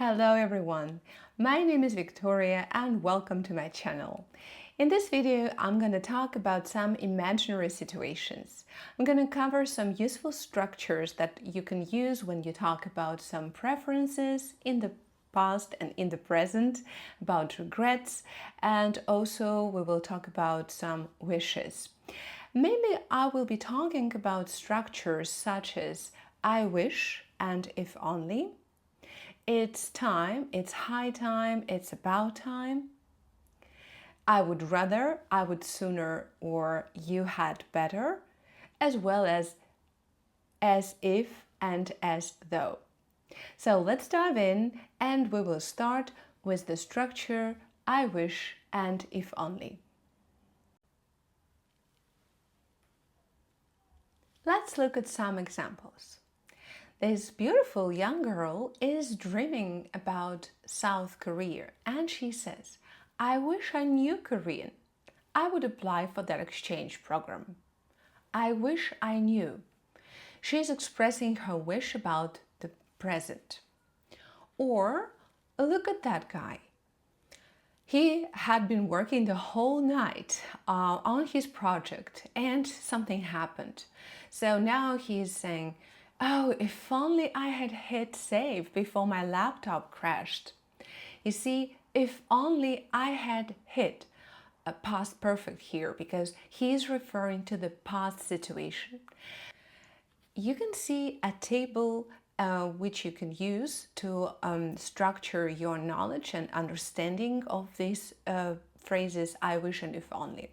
Hello everyone, my name is Victoria and welcome to my channel. In this video, I'm going to talk about some imaginary situations. I'm going to cover some useful structures that you can use when you talk about some preferences in the past and in the present, about regrets, and also we will talk about some wishes. Mainly, I will be talking about structures such as I wish and if only, it's time, it's high time, it's about time, I would rather, I would sooner, or you had better, as well as if and as though. So let's dive in and we will start with the structure I wish and if only. Let's look at some examples. This beautiful young girl is dreaming about South Korea and she says, I wish I knew Korean. I would apply for that exchange program. I wish I knew. She is expressing her wish about the present. Or look at that guy. He had been working the whole night on his project and something happened. So now he's saying, oh, if only I had hit save before my laptop crashed. You see, if only I had hit a past perfect here because he's referring to the past situation. You can see a table which you can use to structure your knowledge and understanding of these phrases I wish and if only.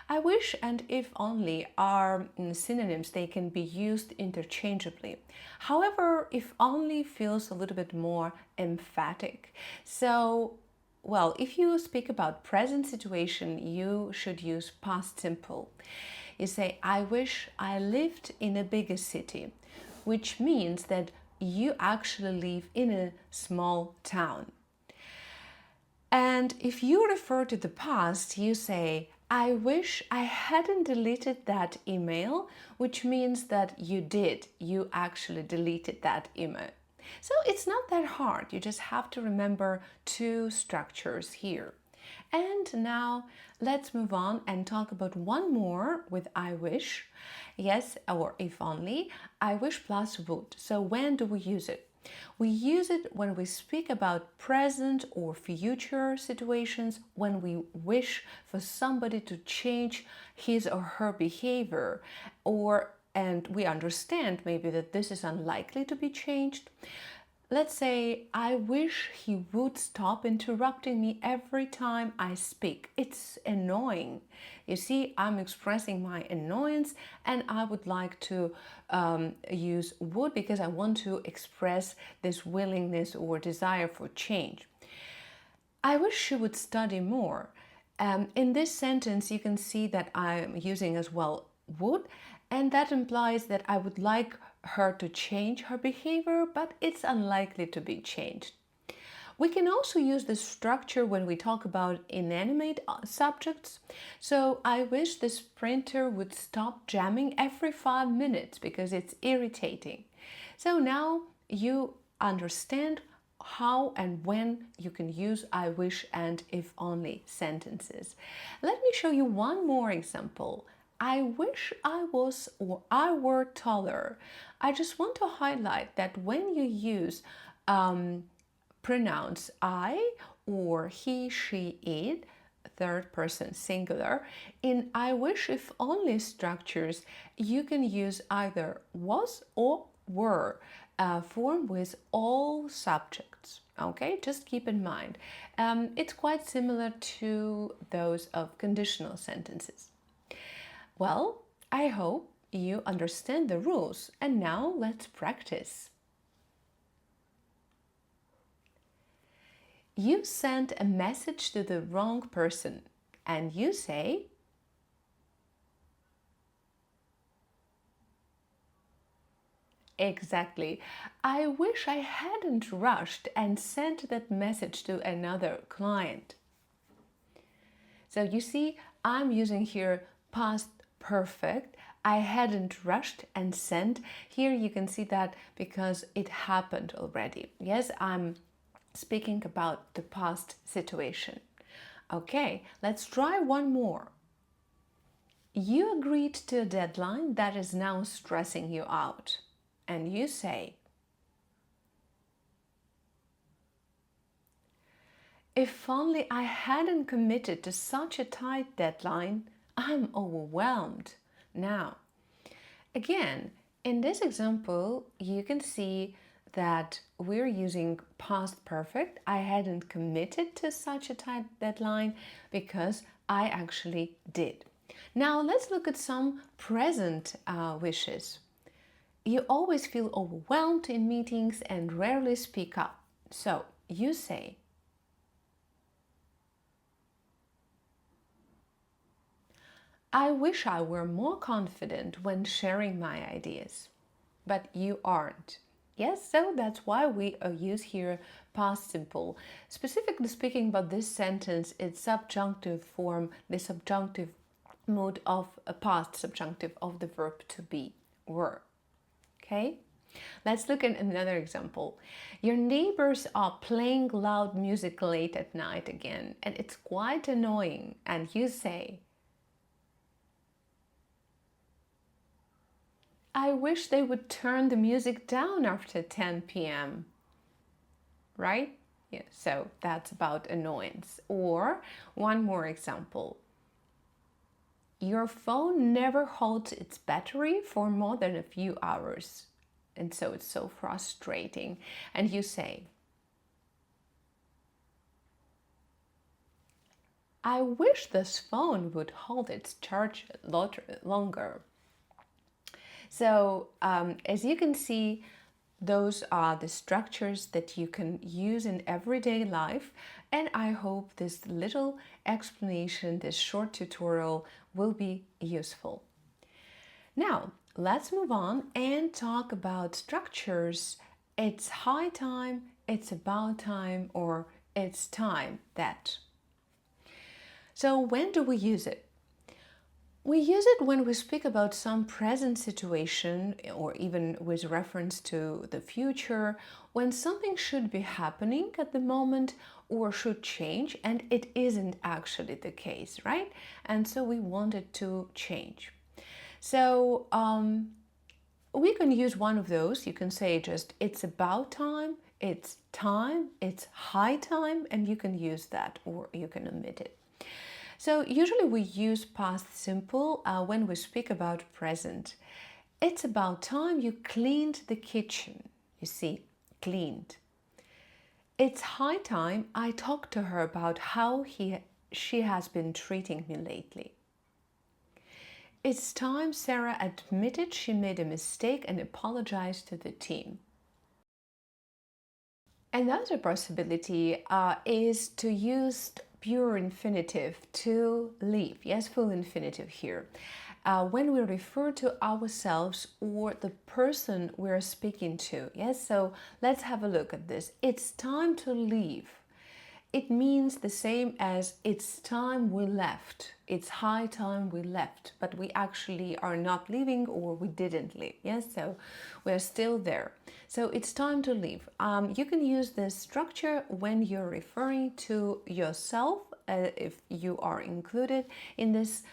I wish and if only are synonyms. They can be used interchangeably. However, if only feels a little bit more emphatic. So, well, if you speak about present situation, you should use past simple. You say, I wish I lived in a bigger city, which means that you actually live in a small town. And if you refer to the past, you say, I wish I hadn't deleted that email, which means that you did. You actually deleted that email. So it's not that hard. You just have to remember two structures here. And now let's move on and talk about one more with I wish. Yes, or if only. I wish plus would. So when do we use it? We use it when we speak about present or future situations, when we wish for somebody to change his or her behavior, and we understand maybe that this is unlikely to be changed. Let's say, I wish he would stop interrupting me every time I speak. It's annoying. You see, I'm expressing my annoyance and I would like to use would because I want to express this willingness or desire for change. I wish she would study more. In this sentence, you can see that I'm using as well would, and that implies that I would like her to change her behavior, but it's unlikely to be changed. We can also use this structure when we talk about inanimate subjects. So I wish this printer would stop jamming every 5 minutes because it's irritating. So now you understand how and when you can use I wish and if only sentences. Let me show you one more example. I wish I was or I were taller. I just want to highlight that when you use pronouns I or he, she, it, third person singular, in I wish if only structures, you can use either was or were, form with all subjects. Okay, just keep in mind. It's quite similar to those of conditional sentences. Well, I hope you understand the rules, and now let's practice. You sent a message to the wrong person, and you say, exactly. I wish I hadn't rushed and sent that message to another client. So you see, I'm using here past perfect. I hadn't rushed and sent. Here you can see that because it happened already. Yes, I'm speaking about the past situation. Okay, let's try one more. You agreed to a deadline that is now stressing you out. And you say, if only I hadn't committed to such a tight deadline, I'm overwhelmed. Now, again, in this example, you can see that we're using past perfect. I hadn't committed to such a tight deadline because I actually did. Now, let's look at some present wishes. You always feel overwhelmed in meetings and rarely speak up. So you say, I wish I were more confident when sharing my ideas. But you aren't. Yes, so that's why we use here past simple. Specifically speaking about this sentence, it's subjunctive form, the subjunctive mode of a past subjunctive of the verb to be, were. Okay? Let's look at another example. Your neighbors are playing loud music late at night again, and it's quite annoying. And you say, I wish they would turn the music down after 10 p.m. Right? Yeah, so that's about annoyance. Or one more example. Your phone never holds its battery for more than a few hours. And so it's so frustrating. And you say, I wish this phone would hold its charge longer. So as you can see, those are the structures that you can use in everyday life. And I hope this little explanation, this short tutorial will be useful. Now, let's move on and talk about structures. It's high time, it's about time, or it's time that. So when do we use it? We use it when we speak about some present situation or even with reference to the future, when something should be happening at the moment or should change and it isn't actually the case, right? And so we want it to change. So we can use one of those. You can say just it's about time, it's high time, and you can use that or you can omit it. So usually we use past simple when we speak about present. It's about time you cleaned the kitchen. You see, cleaned. It's high time I talked to her about how she has been treating me lately. It's time Sarah admitted she made a mistake and apologized to the team. Another possibility is to use pure infinitive to leave. Yes, full infinitive here. When we refer to ourselves or the person we're speaking to. Yes, so let's have a look at this. It's time to leave. It means the same as it's time we left. It's high time we left, but we actually are not leaving or we didn't leave. Yes, so we're still there. So it's time to leave. You can use this structure when you're referring to yourself, if you are included in this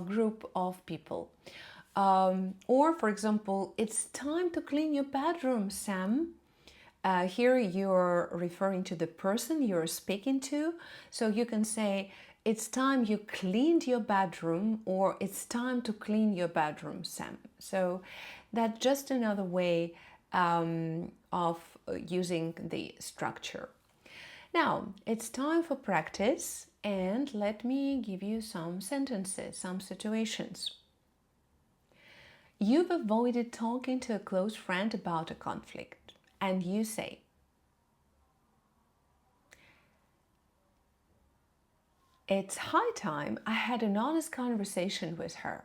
group of people. Or, for example, it's time to clean your bedroom, Sam. Here you're referring to the person you're speaking to. So you can say, it's time you cleaned your bedroom, or it's time to clean your bedroom, Sam. So that's just another way of using the structure. Now, it's time for practice, and let me give you some sentences, some situations. You've avoided talking to a close friend about a conflict, and you say, it's high time I had an honest conversation with her.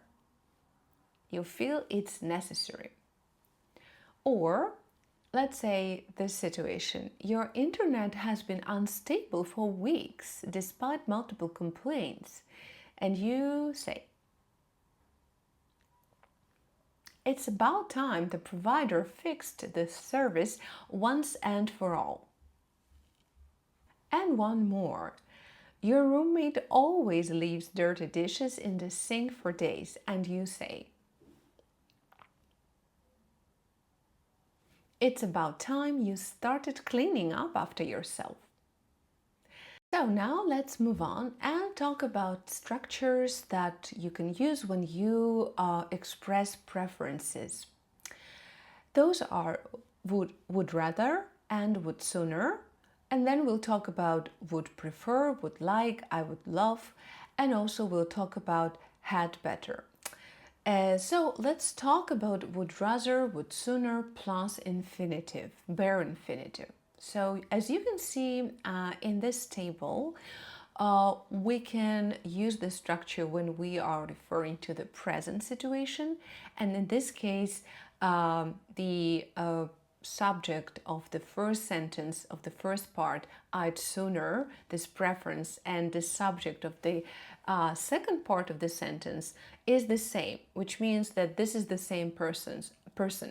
You feel it's necessary. Or, let's say this situation, your internet has been unstable for weeks despite multiple complaints, and you say, it's about time the provider fixed the service once and for all. And one more. Your roommate always leaves dirty dishes in the sink for days, and you say, it's about time you started cleaning up after yourself. So now let's move on and talk about structures that you can use when you express preferences. Those are would rather and would sooner. And then we'll talk about would prefer, would like, I would love, and also we'll talk about had better. So let's talk about would rather, would sooner plus infinitive, bare infinitive. So as you can see in this table, we can use the structure when we are referring to the present situation. And in this case, the subject of the first sentence of the first part, I'd sooner, this preference, and the subject of the second part of the sentence is the same, which means that this is the same person.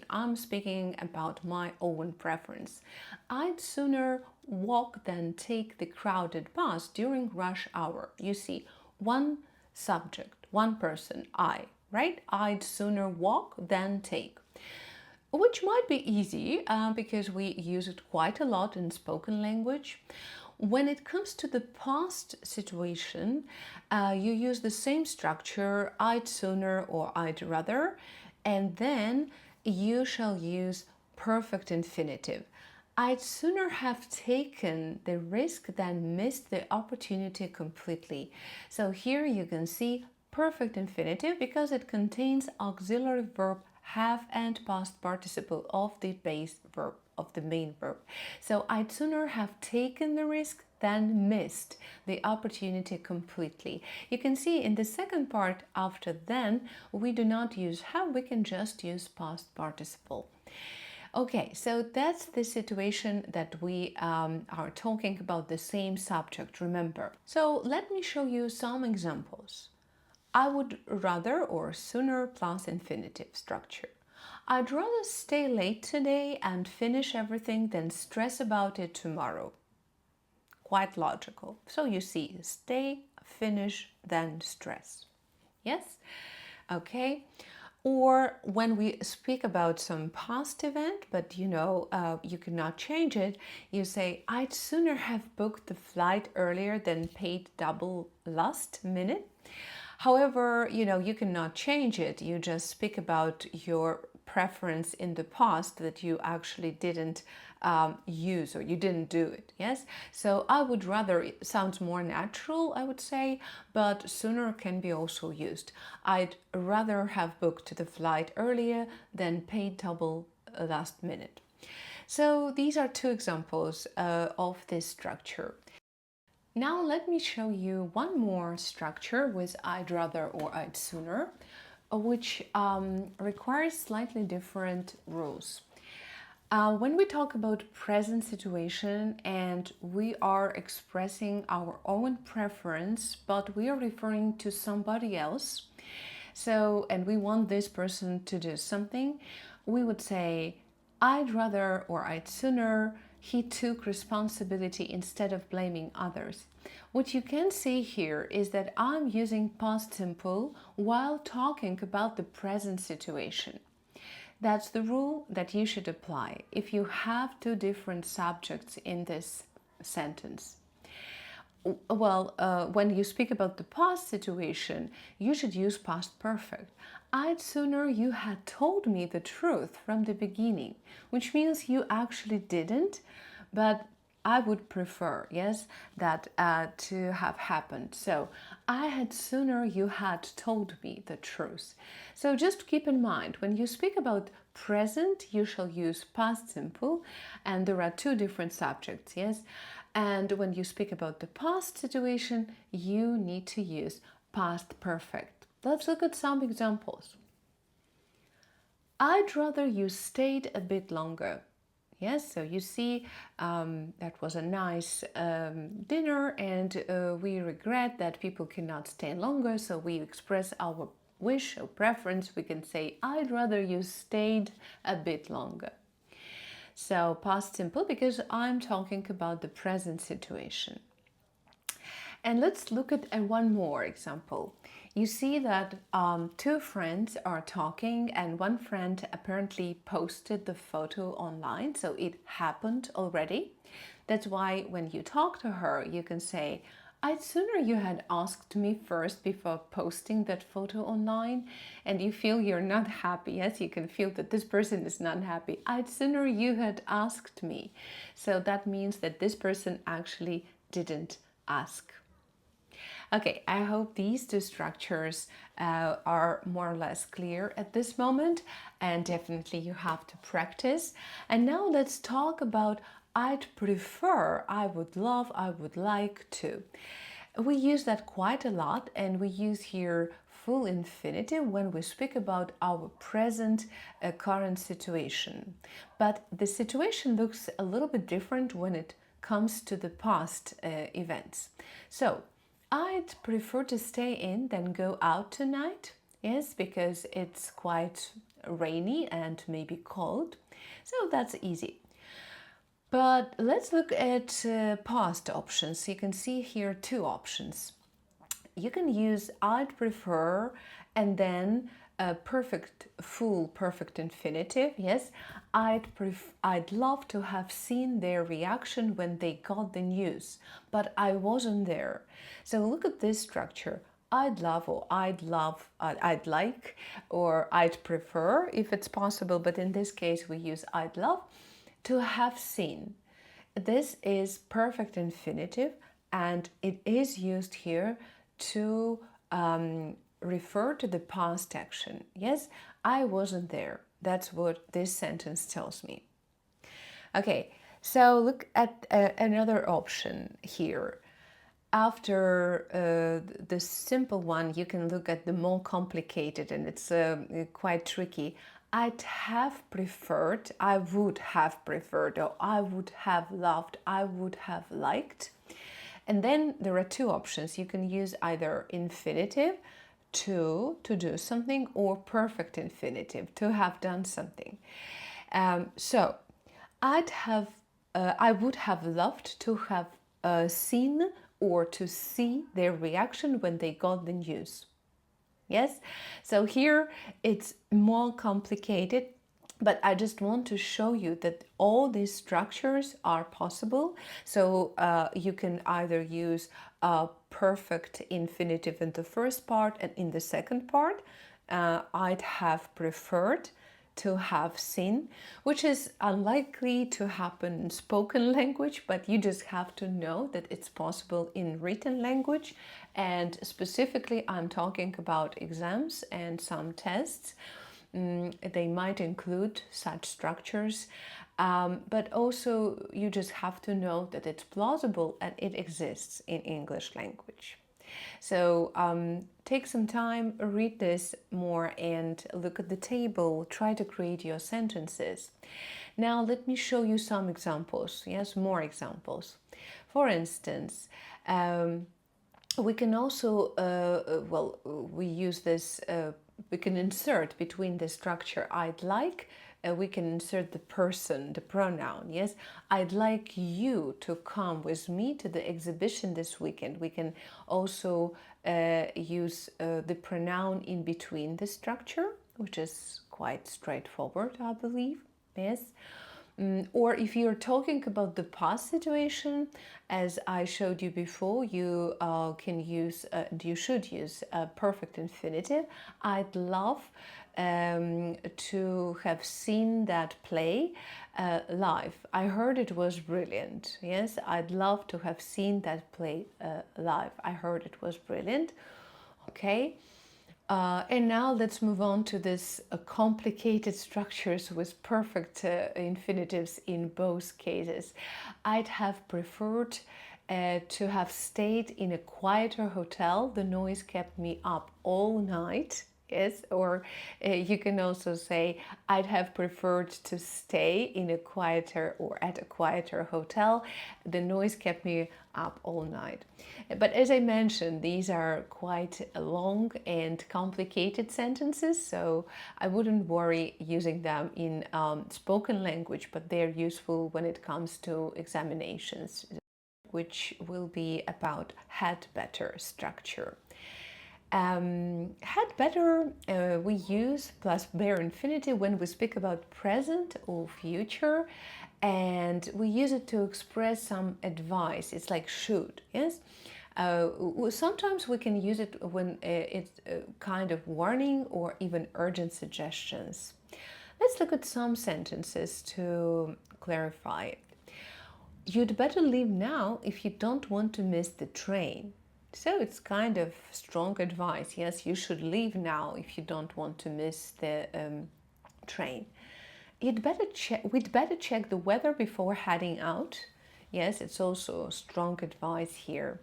I'm speaking about my own preference. I'd sooner walk than take the crowded bus during rush hour. You see, one subject, one person, I, right? I'd sooner walk than take. Which might be easy because we use it quite a lot in spoken language. When it comes to the past situation, you use the same structure, I'd sooner or I'd rather, and then you shall use perfect infinitive. I'd sooner have taken the risk than missed the opportunity completely. So here you can see perfect infinitive because it contains auxiliary verb have and past participle of the base verb, of the main verb. So I'd sooner have taken the risk than missed the opportunity completely. You can see in the second part after then, we do not use have, we can just use past participle. Okay, so that's the situation that we are talking about the same subject, remember. So let me show you some examples. I would rather or sooner plus infinitive structure. I'd rather stay late today and finish everything than stress about it tomorrow. Quite logical. So you see, stay, finish, then stress. Yes? Okay. Or when we speak about some past event, but you cannot change it, you say, I'd sooner have booked the flight earlier than paid double last minute. However, you cannot change it. You just speak about your preference in the past that you actually didn't use or you didn't do it. Yes. So I would rather, it sounds more natural, I would say, but sooner can be also used. I'd rather have booked the flight earlier than paid double last minute. So these are two examples of this structure. Now let me show you one more structure with I'd rather or I'd sooner, which requires slightly different rules. When we talk about present situation and we are expressing our own preference, but we are referring to somebody else, and we want this person to do something, we would say, I'd rather or I'd sooner he took responsibility instead of blaming others. What you can see here is that I'm using past simple while talking about the present situation. That's the rule that you should apply if you have two different subjects in this sentence. Well, when you speak about the past situation, you should use past perfect. I'd sooner you had told me the truth from the beginning, which means you actually didn't, but I would prefer, yes, that to have happened. So I had sooner you had told me the truth. So just keep in mind, when you speak about present, you shall use past simple, and there are two different subjects, yes? And when you speak about the past situation, you need to use past perfect. Let's look at some examples. I'd rather you stayed a bit longer. Yes, so you see, that was a nice dinner, and we regret that people cannot stay longer, so we express our wish or preference. We can say, I'd rather you stayed a bit longer. So past simple because I'm talking about the present situation. And let's look at one more example. You see that two friends are talking, and one friend apparently posted the photo online, so it happened already. That's why when you talk to her, you can say, I'd sooner you had asked me first before posting that photo online, and you feel you're not happy. Yes, you can feel that this person is not happy. I'd sooner you had asked me. So that means that this person actually didn't ask. Okay, I hope these two structures are more or less clear at this moment, and definitely you have to practice. And now let's talk about I'd prefer, I would love, I would like to. We use that quite a lot, and we use here full infinitive when we speak about our present current situation. But the situation looks a little bit different when it comes to the past events. So I'd prefer to stay in than go out tonight. Yes, because it's quite rainy and maybe cold. So that's easy. But let's look at past options. You can see here two options. You can use I'd prefer and then a full perfect infinitive. Yes, I'd love to have seen their reaction when they got the news, but I wasn't there. So look at this structure. I'd love, or I'd like, or I'd prefer if it's possible, but in this case we use I'd love to have seen. This is perfect infinitive, and it is used here to refer to the past action. Yes, I wasn't there. That's what this sentence tells me. Okay, so look at another option here. After the simple one, you can look at the more complicated, and it's quite tricky. I'd have preferred, I would have preferred, or I would have loved, I would have liked. And then there are two options. You can use either infinitive, to do something, or perfect infinitive, to have done something. So I would have loved to have seen or to see their reaction when they got the news. Yes, so here it's more complicated, but I just want to show you that all these structures are possible. So you can either use a perfect infinitive in the first part, and in the second part, I'd have preferred to have seen, which is unlikely to happen in spoken language, but you just have to know that it's possible in written language. And specifically, I'm talking about exams and some tests. They might include such structures, but also you just have to know that it's plausible and it exists in English language. So take some time, read this more, and look at the table. Try to create your sentences. Now let me show you some examples. Yes, more examples. For instance, we can also, we use this, we can insert between the structure I'd like, we can insert the person, the pronoun. Yes, I'd like you to come with me to the exhibition this weekend. We can also use the pronoun in between the structure, which is quite straightforward, I believe. Yes. Or if you're talking about the past situation, as I showed you before, you can use, you should use a perfect infinitive. I'd love to have seen that play live. I heard it was brilliant. Yes, I'd love to have seen that play live. I heard it was brilliant. Okay. And now let's move on to this complicated structures with perfect infinitives in both cases. I'd have preferred to have stayed in a quieter hotel. The noise kept me up all night. Yes, or you can also say, I'd have preferred to stay in a quieter or at a quieter hotel. The noise kept me up all night. But as I mentioned, these are quite long and complicated sentences, so I wouldn't worry using them in spoken language, but they're useful when it comes to examinations, which will be about had better structure. Had better we use plus bare infinitive when we speak about present or future, and we use it to express some advice. It's like should, yes? Sometimes we can use it when it's kind of warning or even urgent suggestions. Let's look at some sentences to clarify it. You'd better leave now if you don't want to miss the train. So it's kind of strong advice. Yes, you should leave now if you don't want to miss the train. We'd better check the weather before heading out. Yes, it's also strong advice here.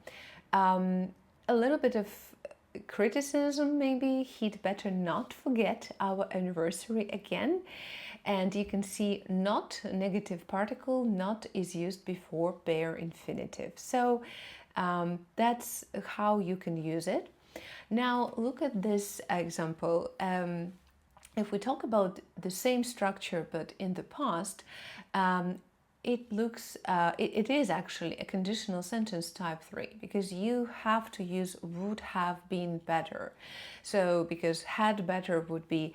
A little bit of criticism, maybe. He'd better not forget our anniversary again. And you can see not, negative particle, not is used before bare infinitive. So that's how you can use it. Now look at this example. If we talk about the same structure but in the past, it is actually a conditional sentence type 3, because you have to use would have been better. So because had better would be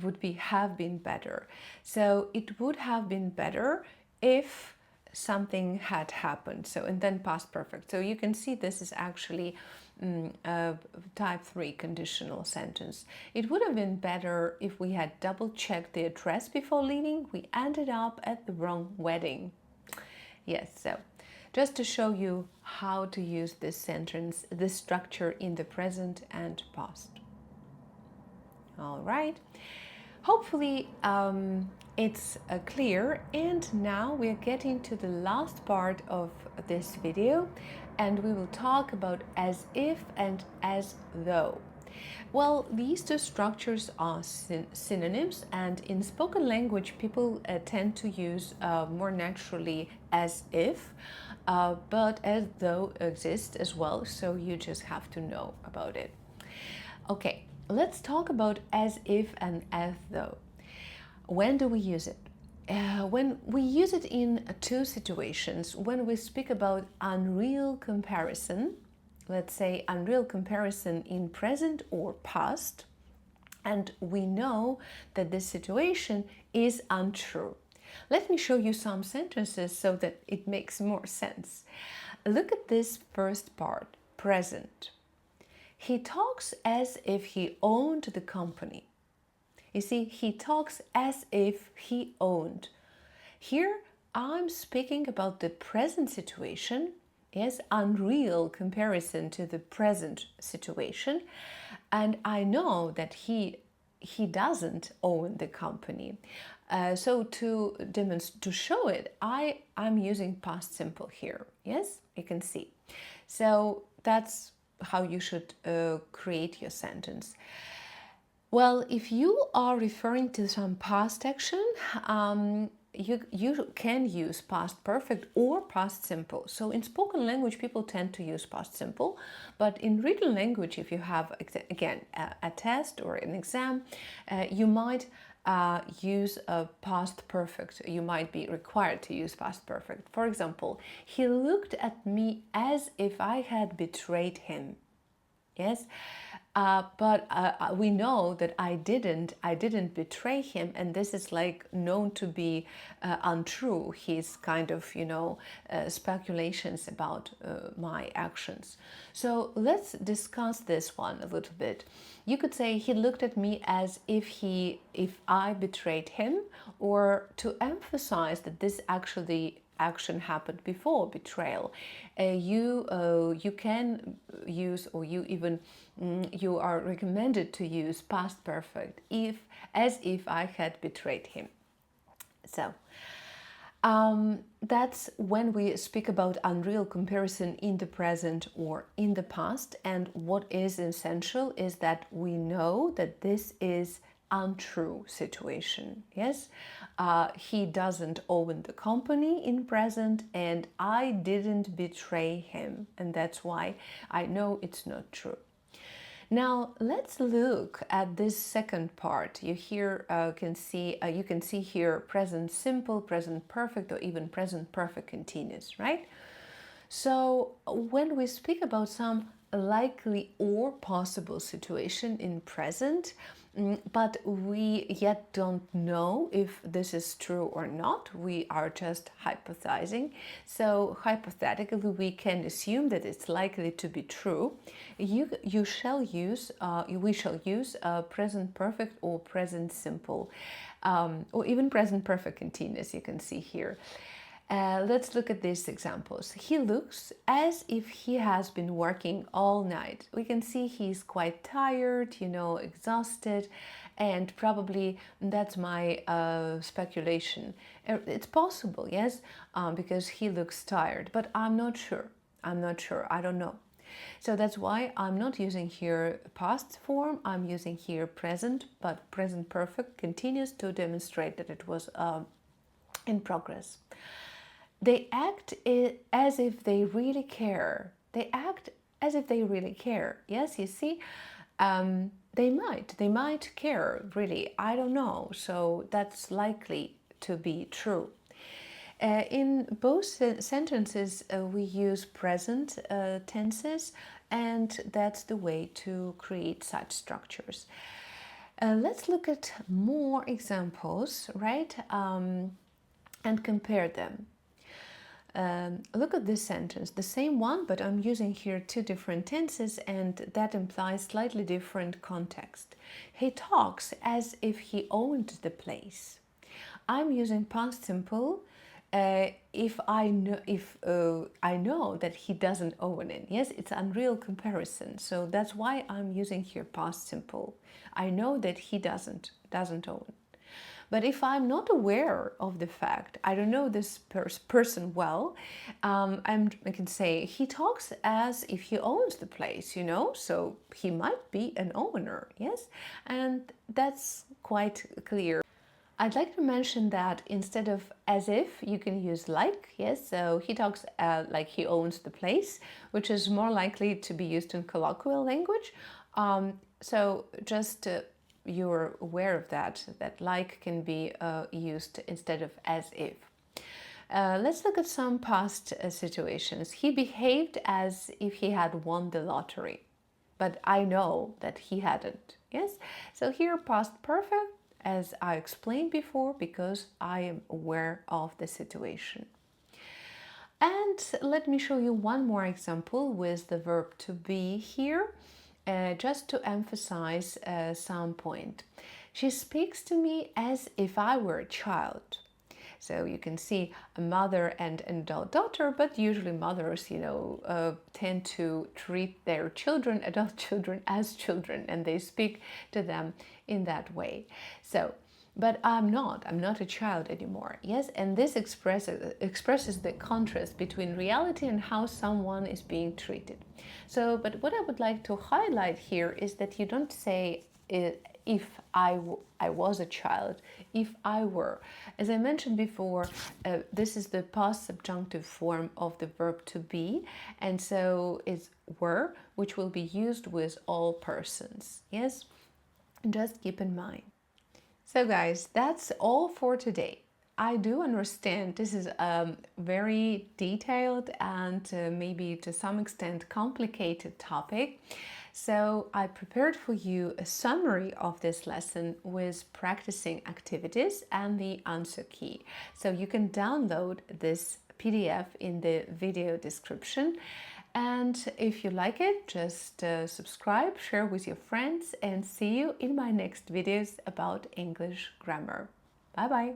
would be have been better. So it would have been better if something had happened. So and then past perfect. So you can see this is actually type 3 conditional sentence. It would have been better if we had double checked the address before leaving. We ended up at the wrong wedding. Yes, so just to show you how to use this sentence, this structure in the present and past. All right. Hopefully it's clear, and now we are getting to the last part of this video, and we will talk about as if and as though. Well, these two structures are synonyms, and in spoken language people tend to use more naturally as if, but as though exists as well, so you just have to know about it. Okay, let's talk about as if and as though. When do we use it? When we use it in two situations. When we speak about unreal comparison, let's say unreal comparison in present or past, and we know that this situation is untrue. Let me show you some sentences so that it makes more sense. Look at this first part, present. He talks as if he owned the company. You see, he talks as if he owned. Here, I'm speaking about the present situation, yes, unreal comparison to the present situation, and I know that he doesn't own the company. So to show it, I'm using past simple here. Yes, you can see. So that's how you should create your sentence. Well, if you are referring to some past action, you can use past perfect or past simple. So in spoken language, people tend to use past simple, but in written language, if you have, again, a test or an exam, you might use a past perfect. You might be required to use past perfect. For example, he looked at me as if I had betrayed him. Yes, but we know that I didn't betray him, and this is like known to be untrue. His kind of, speculations about my actions. So let's discuss this one a little bit. You could say he looked at me as if I betrayed him, or to emphasize that this action happened before betrayal. You can use, or you are recommended to use past perfect as if I had betrayed him. So That's when we speak about unreal comparison in the present or in the past. And what is essential is that we know that this is untrue situation. Yes, he doesn't own the company in present, and I didn't betray him, and that's why I know it's not true. Now let's look at this second part. You here you can see here present simple, present perfect, or even present perfect continuous, right? So when we speak about some likely or possible situation in present, but we yet don't know if this is true or not, we are just hypothesizing. So hypothetically, we can assume that it's likely to be true. We shall use present perfect or present simple, or even present perfect continuous. You can see here. Let's look at these examples. He looks as if he has been working all night. We can see he's quite tired, exhausted, and probably that's my speculation. It's possible, yes, because he looks tired, but I'm not sure. I don't know. So that's why I'm not using here past form. I'm using here present, but present perfect continuous to demonstrate that it was in progress. They act as if they really care. They act as if they really care. Yes, you see, they might care, really. I don't know. So that's likely to be true. In both sentences, we use present tenses, and that's the way to create such structures. Let's look at more examples, right? And compare them. Look at this sentence, the same one, but I'm using here two different tenses, and that implies slightly different context. He talks as if he owned the place. I'm using past simple if I know that he doesn't own it. Yes, it's unreal comparison, so that's why I'm using here past simple. I know that he doesn't own. But if I'm not aware of the fact, I don't know this person well, I can say he talks as if he owns the place, so he might be an owner, yes? And that's quite clear. I'd like to mention that instead of as if, you can use like, yes? So he talks like he owns the place, which is more likely to be used in colloquial language. So just you're aware of that like can be used instead of as if. Let's look at some past situations. He behaved as if he had won the lottery, but I know that he hadn't. Yes? So here past perfect, as I explained before, because I am aware of the situation. And let me show you one more example with the verb to be here. Just to emphasize some point. She speaks to me as if I were a child. So you can see a mother and an adult daughter, but usually mothers, tend to treat their children, adult children, as children, and they speak to them in that way. So, but I'm not a child anymore. Yes, and this expresses the contrast between reality and how someone is being treated. So, but what I would like to highlight here is that you don't say if I was a child, if I were. As I mentioned before, this is the past subjunctive form of the verb to be, and so it's were, which will be used with all persons. Yes, just keep in mind. So guys, that's all for today. I do understand this is a very detailed and maybe to some extent complicated topic. So I prepared for you a summary of this lesson with practicing activities and the answer key. So you can download this PDF in the video description. And if you like it, just subscribe, share with your friends, and see you in my next videos about English grammar. Bye bye!